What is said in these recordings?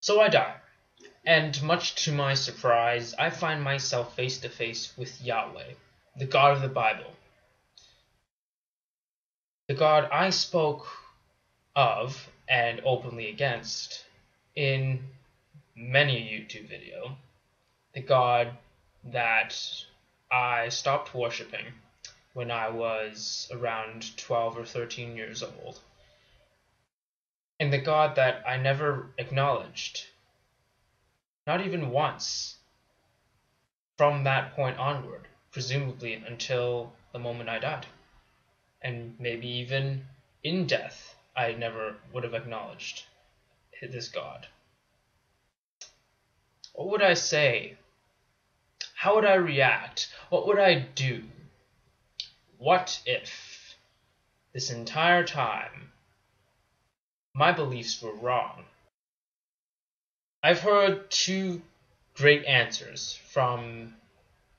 So I die, and much to my surprise, I find myself face to face with Yahweh, the God of the Bible, the God I spoke of and openly against in many a YouTube video, the God that I stopped worshiping when I was around 12 or 13 years old, and the God that I never acknowledged, not even once, from that point onward, presumably until the moment I died. And maybe even in death, I never would have acknowledged this God. What would I say? How would I react? What would I do? What if this entire time my beliefs were wrong? I've heard two great answers from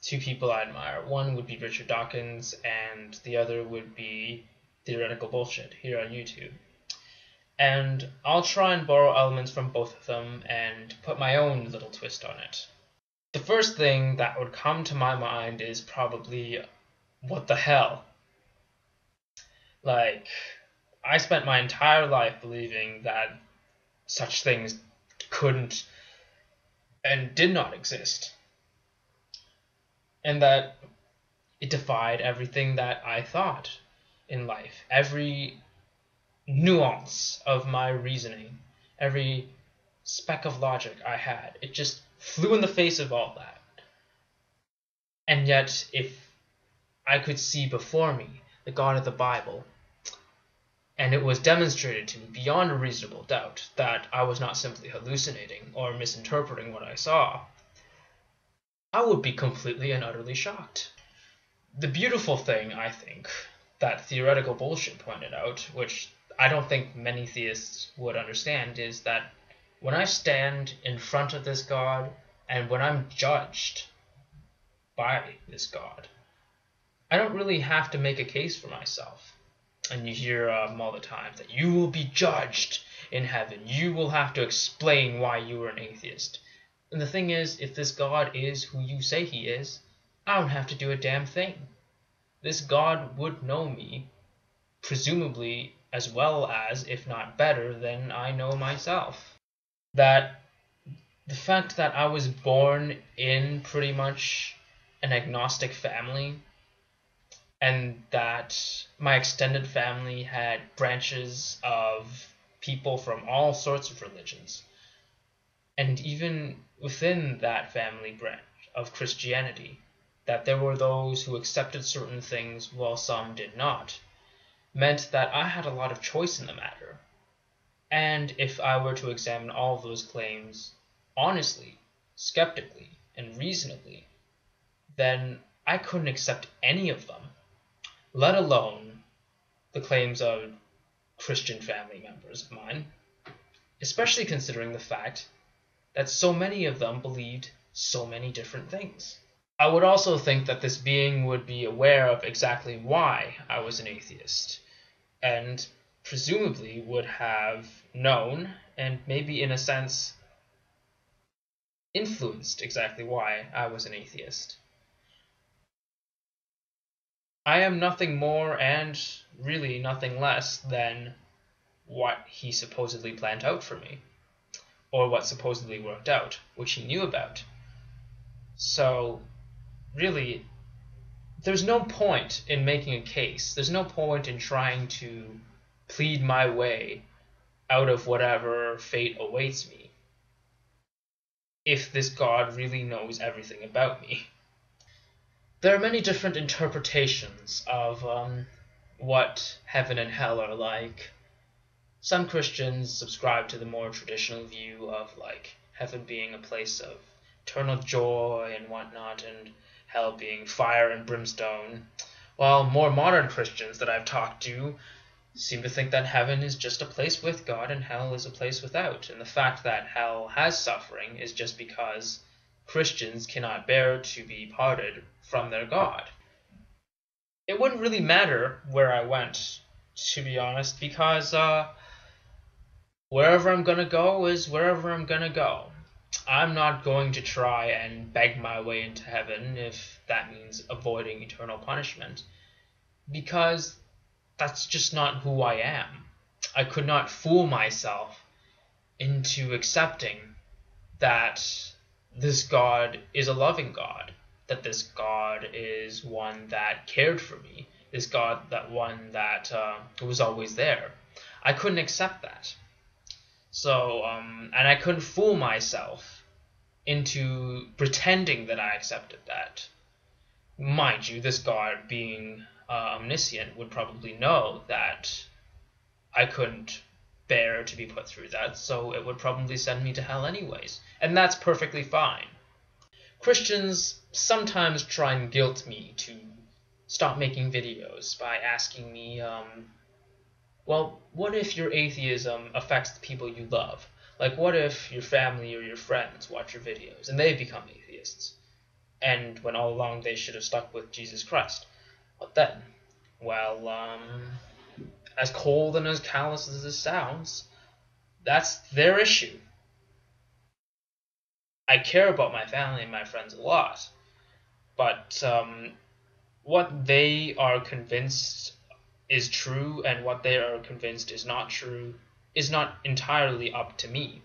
two people I admire. One would be Richard Dawkins, and the other would be Theoretical Bullshit here on YouTube. And I'll try and borrow elements from both of them and put my own little twist on it. The first thing that would come to my mind is probably, what the hell? Like, I spent my entire life believing that such things couldn't and did not exist, and that it defied everything that I thought in life. Every nuance of my reasoning, every speck of logic I had, it just flew in the face of all that. And yet, if I could see before me the God of the Bible, and it was demonstrated to me beyond a reasonable doubt that I was not simply hallucinating or misinterpreting what I saw, I would be completely and utterly shocked. The beautiful thing, I think, that Theoretical Bullshit pointed out, which I don't think many theists would understand, is that when I stand in front of this God and when I'm judged by this God, I don't really have to make a case for myself. And you hear all the time that you will be judged in heaven. You will have to explain why you were an atheist. And the thing is, if this God is who you say he is, I don't have to do a damn thing. This God would know me, presumably as well as, if not better, than I know myself. That the fact that I was born in pretty much an agnostic family, and that my extended family had branches of people from all sorts of religions, and even within that family branch of Christianity, that there were those who accepted certain things while some did not, meant that I had a lot of choice in the matter. And if I were to examine all of those claims honestly, skeptically, and reasonably, then I couldn't accept any of them, let alone the claims of Christian family members of mine, especially considering the fact that so many of them believed so many different things. I would also think that this being would be aware of exactly why I was an atheist, and presumably would have known, and maybe in a sense influenced exactly why I was an atheist. I am nothing more and really nothing less than what he supposedly planned out for me, or what supposedly worked out, which he knew about. So, really, there's no point in making a case. There's no point in trying to plead my way out of whatever fate awaits me, if this God really knows everything about me. There are many different interpretations of what heaven and hell are like. Some Christians subscribe to the more traditional view of like heaven being a place of eternal joy and whatnot, and hell being fire and brimstone, while more modern Christians that I've talked to seem to think that heaven is just a place with God and hell is a place without, and the fact that hell has suffering is just because Christians cannot bear to be parted from their God. It wouldn't really matter where I went, to be honest, because wherever I'm going to go is wherever I'm going to go. I'm not going to try and beg my way into heaven if that means avoiding eternal punishment, because that's just not who I am. I could not fool myself into accepting that this God is a loving God, that this God is one that cared for me, this God that was always there. I couldn't accept that. So, and I couldn't fool myself into pretending that I accepted that. Mind you, this God, being omniscient, would probably know that I couldn't bear to be put through that, so it would probably send me to hell anyways. And that's perfectly fine. Christians sometimes try and guilt me to stop making videos by asking me, well, what if your atheism affects the people you love? Like, what if your family or your friends watch your videos and they become atheists? And when all along they should have stuck with Jesus Christ. What then? Well, as cold and as callous as this sounds, that's their issue. I care about my family and my friends a lot, but what they are convinced is true and what they are convinced is not true is not entirely up to me.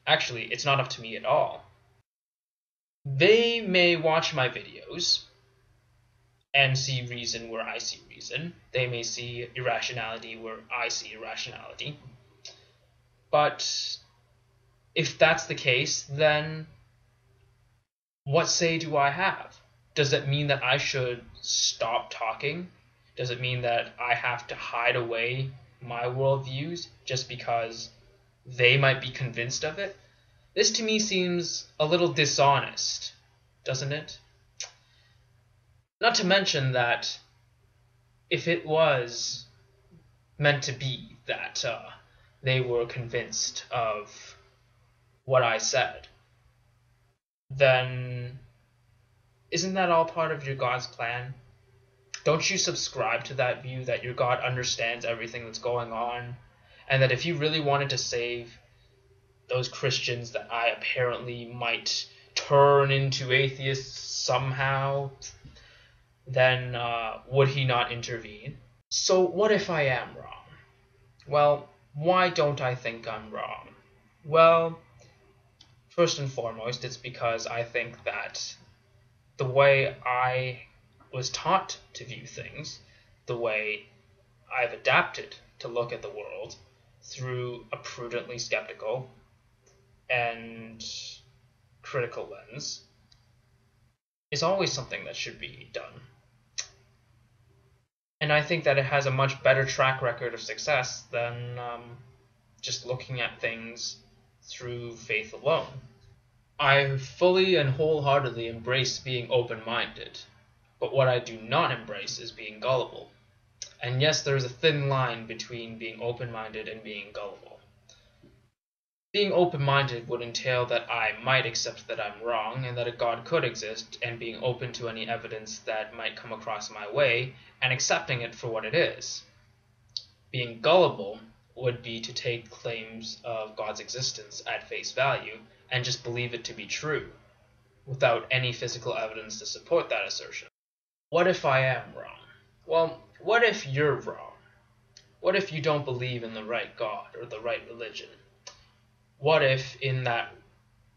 Actually, it's not up to me at all. They may watch my videos and see reason where I see reason. They may see irrationality where I see irrationality. But if that's the case, then what say do I have? Does it mean that I should stop talking? Does it mean that I have to hide away my worldviews just because they might be convinced of it? This to me seems a little dishonest, doesn't it? Not to mention that if it was meant to be that they were convinced of what I said, then isn't that all part of your God's plan? Don't you subscribe to that view that your God understands everything that's going on, and that if he really wanted to save those Christians that I apparently might turn into atheists somehow, then would he not intervene? So what if I am wrong? Well, why don't I think I'm wrong? Well, first and foremost, it's because I think that the way I was taught to view things, the way I've adapted to look at the world through a prudently skeptical and critical lens, is always something that should be done. And I think that it has a much better track record of success than just looking at things through faith alone. I fully and wholeheartedly embrace being open-minded, but what I do not embrace is being gullible. And yes, there is a thin line between being open-minded and being gullible. Being open-minded would entail that I might accept that I'm wrong and that a God could exist, and being open to any evidence that might come across my way and accepting it for what it is. Being gullible would be to take claims of God's existence at face value and just believe it to be true, without any physical evidence to support that assertion. What if I am wrong? Well, what if you're wrong? What if you don't believe in the right God or the right religion? What if in that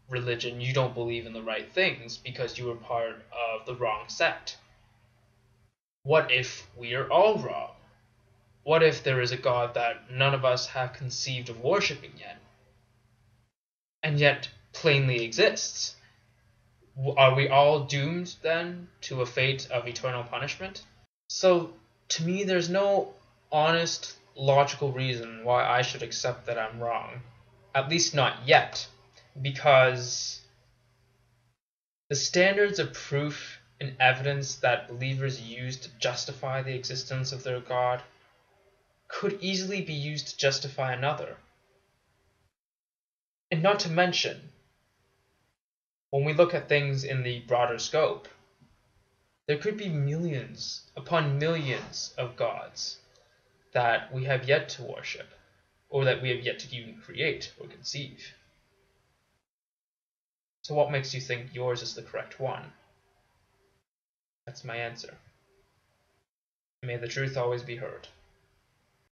religion you don't believe in the right things because you were part of the wrong sect? What if we are all wrong? What if there is a God that none of us have conceived of worshipping yet, and yet plainly exists? Are we all doomed then to a fate of eternal punishment? So to me, there's no honest, logical reason why I should accept that I'm wrong. At least not yet, because the standards of proof and evidence that believers use to justify the existence of their God could easily be used to justify another. And not to mention, when we look at things in the broader scope, there could be millions upon millions of gods that we have yet to worship. or that we have yet to even create or conceive. So what makes you think yours is the correct one? That's my answer. May the truth always be heard.